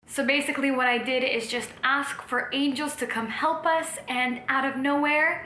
So basically what I did is just ask for angels to come help us, and out of nowhere,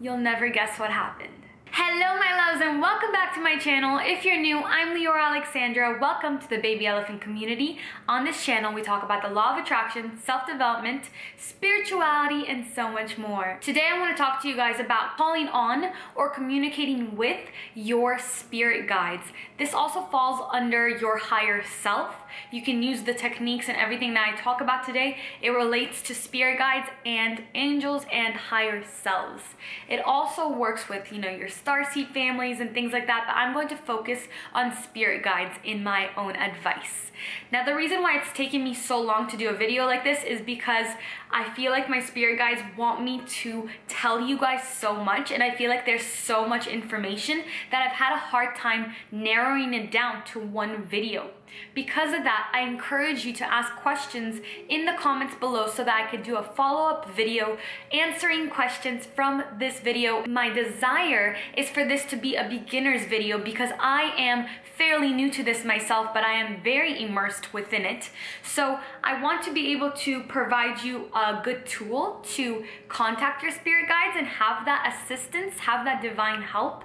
you'll never guess what happened. Hello my loves, and welcome back to my channel. If you're new, I'm Leora Alexandra. Welcome to the Baby Elephant community. On this channel, we talk about the law of attraction, self-development, spirituality, and so much more. Today, I want to talk to you guys about calling on or communicating with your spirit guides. This also falls under your higher self. You can use the techniques and everything that I talk about today. It relates to spirit guides and angels and higher selves. It also works with, your starseed families and things like that, but I'm going to focus on spirit guides in my own advice. Now, the reason why it's taken me so long to do a video like this is because I feel like my spirit guides want me to tell you guys so much, and I feel like there's so much information that I've had a hard time narrowing it down to one video. Because of that, I encourage you to ask questions in the comments below so that I could do a follow-up video answering questions from this video. My desire is for this to be a beginner's video because I am fairly new to this myself, but I am very immersed within it. So I want to be able to provide you a good tool to contact your spirit guides and have that assistance, have that divine help.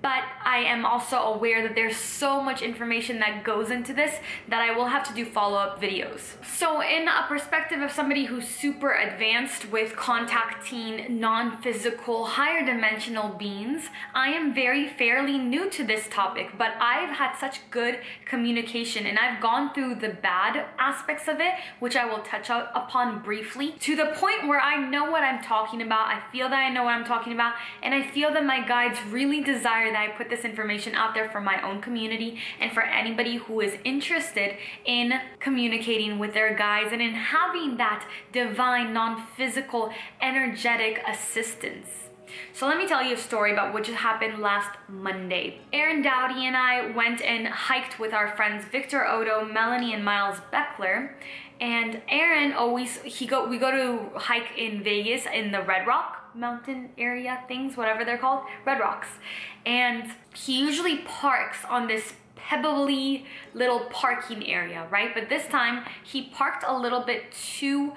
But I am also aware that there's so much information that goes into this that I will have to do follow-up videos. So in a perspective of somebody who's super advanced with contacting non-physical, higher dimensional beings, I am fairly new to this topic, but I've had such good communication and I've gone through the bad aspects of it, which I will touch upon briefly, to the point where I know what I'm talking about. I feel that I know what I'm talking about, and I feel that my guides really desire that I put this information out there for my own community and for anybody who is interested in communicating with their guides and in having that divine, non-physical, energetic assistance. So let me tell you a story about what just happened last Monday. Aaron Dowdy and I went and hiked with our friends Victor Odo, Melanie, and Miles Beckler. And Aaron we go to hike in Vegas in the Red Rock mountain area things, whatever they're called, Red Rocks. And he usually parks on this pebbly little parking area, right? But this time he parked a little bit too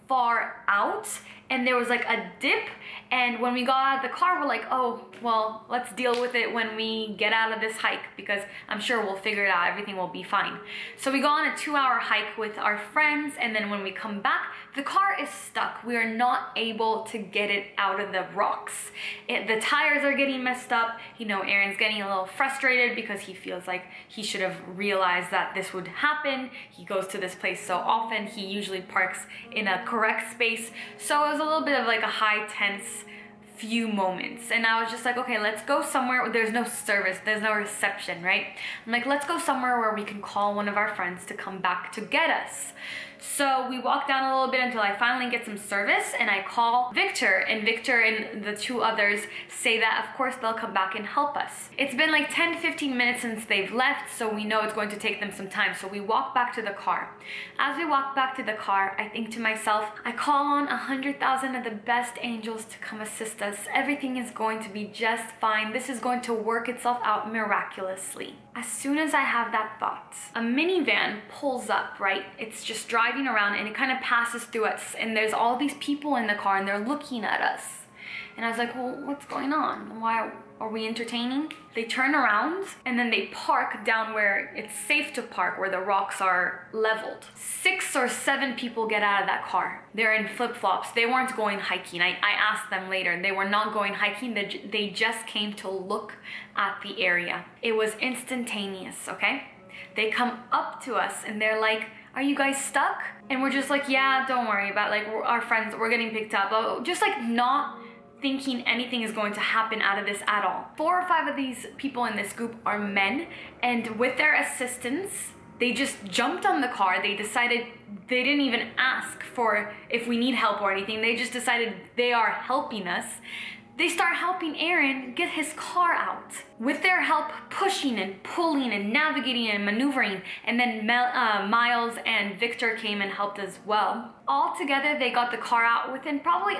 far out, and there was like a dip, and when we got out of the car, we're like, oh, well, let's deal with it when we get out of this hike, because I'm sure we'll figure it out, everything will be fine. So we go on a 2-hour hike with our friends, and then when we come back, the car is stuck. We are not able to get it out of the rocks. The tires are getting messed up. Aaron's getting a little frustrated because he feels like he should have realized that this would happen. He goes to this place so often. He usually parks in a correct space. So it was a little bit of like a high tense few moments, and I was just like, okay, let's go somewhere where there's no service, there's no reception, right? I'm like, let's go somewhere where we can call one of our friends to come back to get us. So we walk down a little bit until I finally get some service, and I call Victor, and Victor and the two others say that of course they'll come back and help us. It's been like 10-15 minutes since they've left, so we know it's going to take them some time. So we walk back to the car. As we walk back to the car, I think to myself, I call on 100,000 of the best angels to come assist us. Everything is going to be just fine. This is going to work itself out miraculously. As soon as I have that thought, a minivan pulls up, right? It's just driving around, and it kind of passes through us, and there's all these people in the car, and they're looking at us. And I was like, well, what's going on? Why are we entertaining? They turn around, and then they park down where it's safe to park, where the rocks are leveled. 6 or 7 people get out of that car. They're in flip-flops. They weren't going hiking. I asked them later. They were not going hiking. They just came to look at the area. It was instantaneous, okay? They come up to us, and they're like, are you guys stuck? And we're just like, yeah, don't worry about it. Like, our friends, we're getting picked up. Just like not thinking anything is going to happen out of this at all. 4 or 5 of these people in this group are men, and with their assistance, they just jumped on the car. They decided, they didn't even ask for if we need help or anything. They just decided they are helping us. They start helping Aaron get his car out. With their help, pushing and pulling and navigating and maneuvering, and then Miles and Victor came and helped as well. All together, they got the car out within probably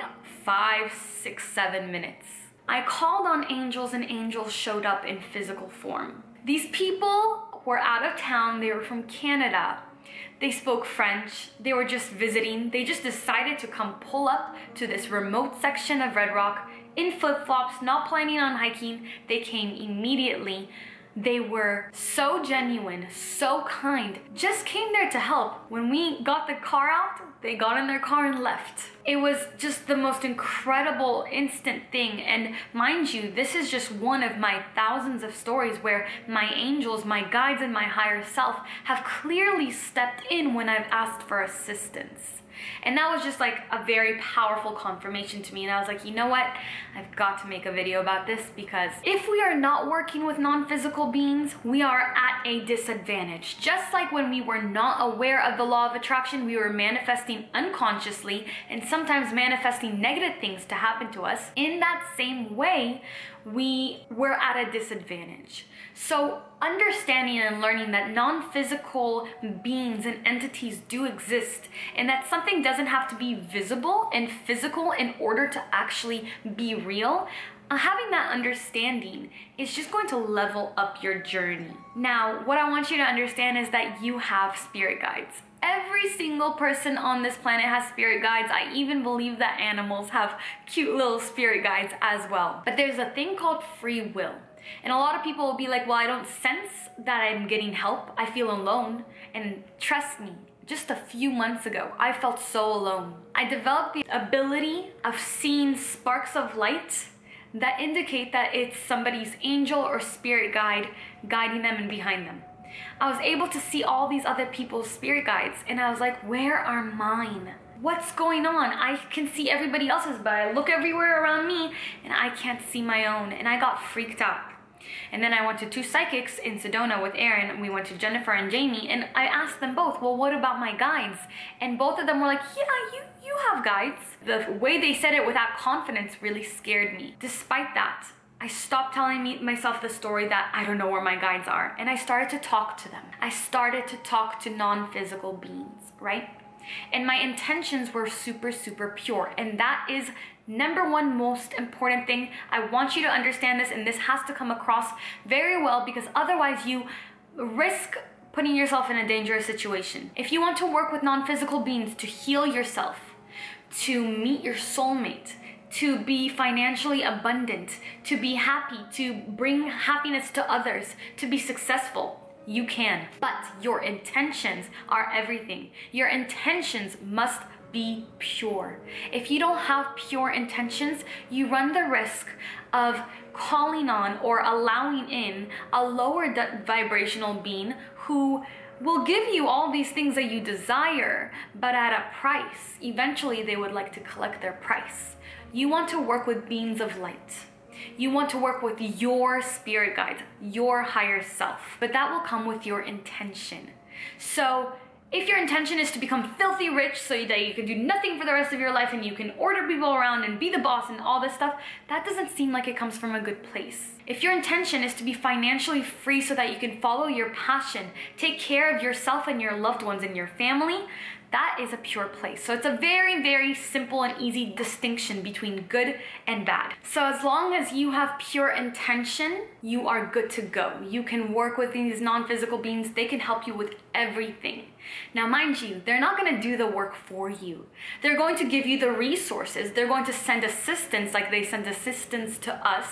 5, 6, 7 minutes. I called on angels, and angels showed up in physical form. These people were out of town. They were from Canada. They spoke French. They were just visiting. They just decided to come pull up to this remote section of Red Rock in flip-flops, not planning on hiking. They came immediately. They were so genuine, so kind, just came there to help. When we got the car out, they got in their car and left. It was just the most incredible instant thing. And mind you, this is just one of my thousands of stories where my angels, my guides, and my higher self have clearly stepped in when I've asked for assistance. And that was just like a very powerful confirmation to me. And I was like, you know what? I've got to make a video about this, because if we are not working with non-physical beings, we are at a disadvantage. Just like when we were not aware of the law of attraction, we were manifesting unconsciously and sometimes manifesting negative things to happen to us. In that same way, we were at a disadvantage. So understanding and learning that non-physical beings and entities do exist, and that something doesn't have to be visible and physical in order to actually be real, having that understanding is just going to level up your journey. Now, what I want you to understand is that you have spirit guides. Every single person on this planet has spirit guides. I even believe that animals have cute little spirit guides as well. But there's a thing called free will. And a lot of people will be like, well, I don't sense that I'm getting help. I feel alone. And trust me, just a few months ago, I felt so alone. I developed the ability of seeing sparks of light that indicate that it's somebody's angel or spirit guide guiding them and behind them. I was able to see all these other people's spirit guides, and I was like, where are mine? What's going on? I can see everybody else's, but I look everywhere around me and I can't see my own, and I got freaked out. And then I went to 2 psychics in Sedona with Aaron. We went to Jennifer and Jamie, and I asked them both, well, what about my guides? And both of them were like, yeah, you have guides. The way they said it without confidence really scared me. Despite that, I stopped telling myself the story that I don't know where my guides are, and I started to talk to them. I started to talk to non-physical beings, right? And my intentions were super, super pure. And that is number one most important thing. I want you to understand this, and this has to come across very well, because otherwise you risk putting yourself in a dangerous situation. If you want to work with non-physical beings to heal yourself, to meet your soulmate, to be financially abundant, to be happy, to bring happiness to others, to be successful, you can. But your intentions are everything. Your intentions must be pure. If you don't have pure intentions, you run the risk of calling on or allowing in a lower vibrational being who will give you all these things that you desire, but at a price. Eventually, they would like to collect their price. You want to work with beings of light. You want to work with your spirit guides, your higher self, but that will come with your intention. So if your intention is to become filthy rich so that you can do nothing for the rest of your life and you can order people around and be the boss and all this stuff, that doesn't seem like it comes from a good place. If your intention is to be financially free so that you can follow your passion, take care of yourself and your loved ones and your family, that is a pure place. So it's a very, very simple and easy distinction between good and bad. So as long as you have pure intention, you are good to go. You can work with these non-physical beings. They can help you with everything. Now, mind you, they're not going to do the work for you. They're going to give you the resources. They're going to send assistance like they send assistance to us,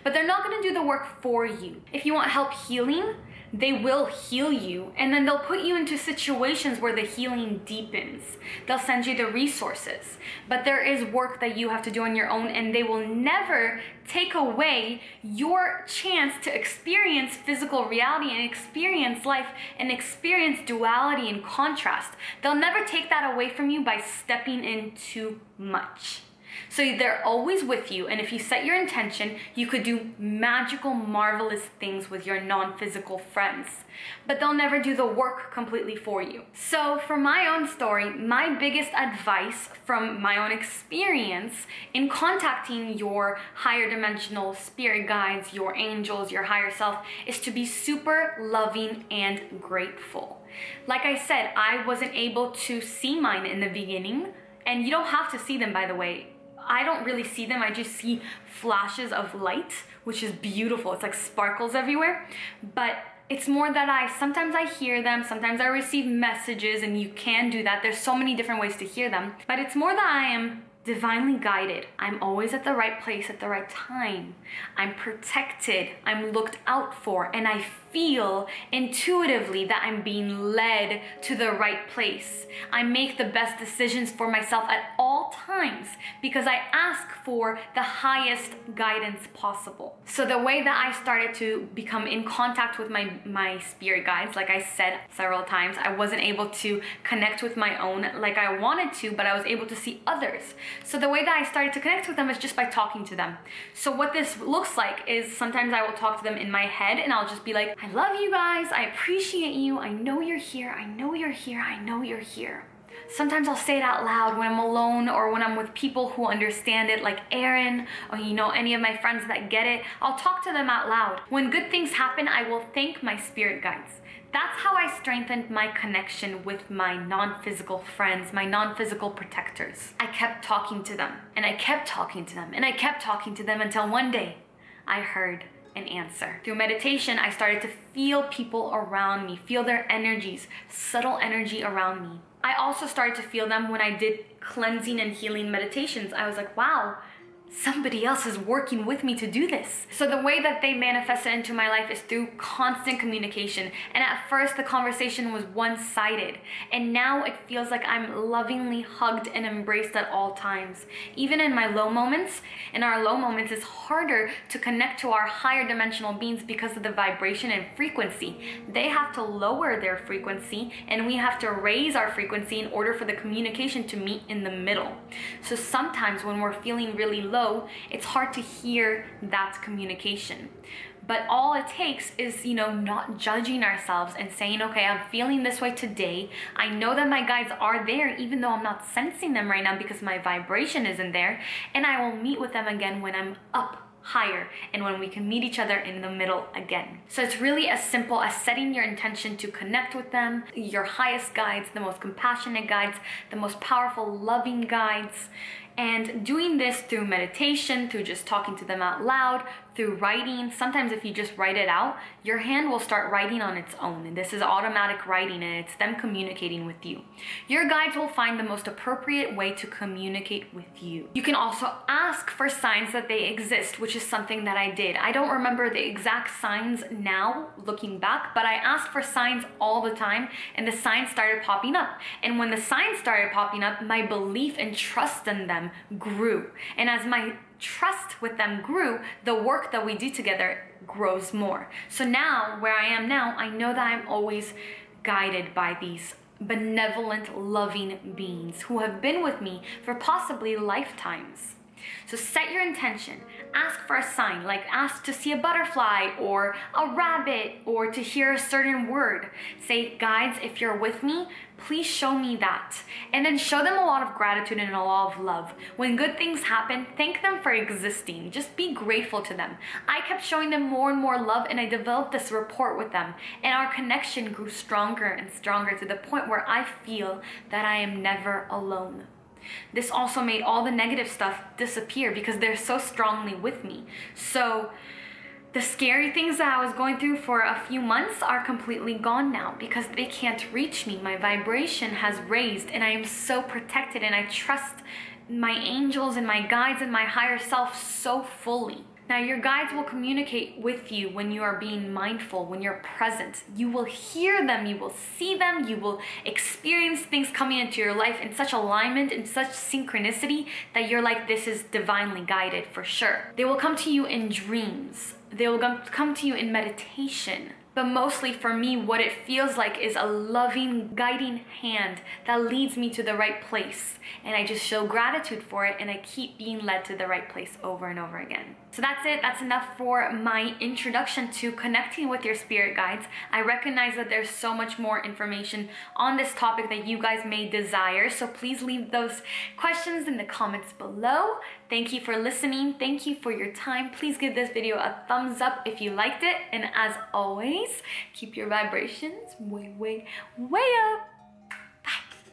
but they're not going to do the work for you. If you want help healing, they will heal you, and then they'll put you into situations where the healing deepens. They'll send you the resources, but there is work that you have to do on your own, and they will never take away your chance to experience physical reality and experience life and experience duality and contrast. They'll never take that away from you by stepping in too much. So they're always with you, and if you set your intention, you could do magical, marvelous things with your non-physical friends, but they'll never do the work completely for you. So for my own story, my biggest advice from my own experience in contacting your higher dimensional spirit guides, your angels, your higher self, is to be super loving and grateful. Like I said, I wasn't able to see mine in the beginning, and you don't have to see them, by the way. I don't really see them. I just see flashes of light, which is beautiful. It's like sparkles everywhere. But It's more that sometimes I hear them, sometimes I receive messages, and you can do that. There's so many different ways to hear them, but it's more that I am divinely guided. I'm always at the right place at the right time. I'm protected, I'm looked out for, and I feel intuitively that I'm being led to the right place. I make the best decisions for myself at all times because I ask for the highest guidance possible. So the way that I started to become in contact with my spirit guides, like I said several times, I wasn't able to connect with my own like I wanted to, but I was able to see others. So the way that I started to connect with them is just by talking to them. So what this looks like is sometimes I will talk to them in my head and I'll just be like, I love you guys, I appreciate you, I know you're here, I know you're here, I know you're here. Sometimes I'll say it out loud when I'm alone or when I'm with people who understand it, like Aaron or any of my friends that get it. I'll talk to them out loud. When good things happen, I will thank my spirit guides. That's how I strengthened my connection with my non-physical friends, my non-physical protectors. I kept talking to them and I kept talking to them and I kept talking to them until one day I heard an answer. Through meditation, I started to feel people around me, feel their energies, subtle energy around me. I also started to feel them when I did cleansing and healing meditations. I was like, wow, somebody else is working with me to do this. So the way that they manifested into my life is through constant communication. And at first the conversation was one-sided. And now it feels like I'm lovingly hugged and embraced at all times. Even in my low moments, in our low moments, it's harder to connect to our higher dimensional beings because of the vibration and frequency. They have to lower their frequency and we have to raise our frequency in order for the communication to meet in the middle. So sometimes when we're feeling really low, it's hard to hear that communication. But all it takes is, not judging ourselves and saying, okay, I'm feeling this way today. I know that my guides are there, even though I'm not sensing them right now because my vibration isn't there. And I will meet with them again when I'm up higher and when we can meet each other in the middle again. So it's really as simple as setting your intention to connect with them, your highest guides, the most compassionate guides, the most powerful, loving guides. And doing this through meditation, through just talking to them out loud, through writing. Sometimes if you just write it out, your hand will start writing on its own. And this is automatic writing and it's them communicating with you. Your guides will find the most appropriate way to communicate with you. You can also ask for signs that they exist, which is something that I did. I don't remember the exact signs now, looking back, but I asked for signs all the time and the signs started popping up. And when the signs started popping up, my belief and trust in them grew. And as my trust with them grew, the work that we do together grows more. So now, where I am now, I know that I'm always guided by these benevolent, loving beings who have been with me for possibly lifetimes. So set your intention, ask for a sign, like ask to see a butterfly or a rabbit or to hear a certain word. Say, guides, if you're with me, please show me that. And then show them a lot of gratitude and a lot of love. When good things happen, thank them for existing. Just be grateful to them. I kept showing them more and more love and I developed this rapport with them. And our connection grew stronger and stronger to the point where I feel that I am never alone. This also made all the negative stuff disappear because they're so strongly with me. So the scary things that I was going through for a few months are completely gone now because they can't reach me. My vibration has raised and I am so protected and I trust my angels and my guides and my higher self so fully. Now, your guides will communicate with you when you are being mindful, when you're present. You will hear them, you will see them, you will experience things coming into your life in such alignment, in such synchronicity that you're like, this is divinely guided for sure. They will come to you in dreams. They will come to you in meditation. But mostly for me, what it feels like is a loving, guiding hand that leads me to the right place. And I just show gratitude for it and I keep being led to the right place over and over again. So that's it. That's enough for my introduction to connecting with your spirit guides. I recognize that there's so much more information on this topic that you guys may desire. So please leave those questions in the comments below. Thank you for listening. Thank you for your time. Please give this video a thumbs up if you liked it. And as always, keep your vibrations way, way, way up.